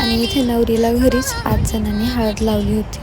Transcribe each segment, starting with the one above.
आणि इथे नवरीला घरीच 5 जणांनी हळद लावली होती.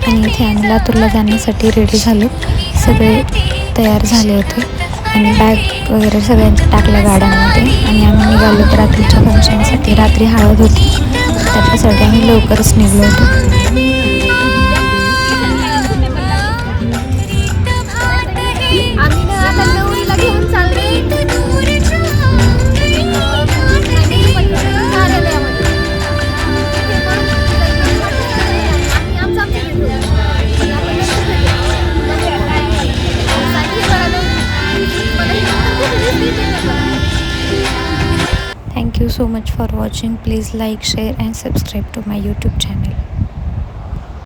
आणि इथे आम्ही लातूरला जाण्यासाठी रेडी झालो. सगळे तयार झाले होते आणि बॅग वगैरे सगळ्यांच्या टाकल्या गाड्यांमध्ये आणि आम्ही निघालो रात्रीच्या फंक्शनसाठी. रात्री हळद होती, त्याच्यासाठी आम्ही लवकरच निघलो होतो. Thank you so much for watching. Please like, share and subscribe to my YouTube channel.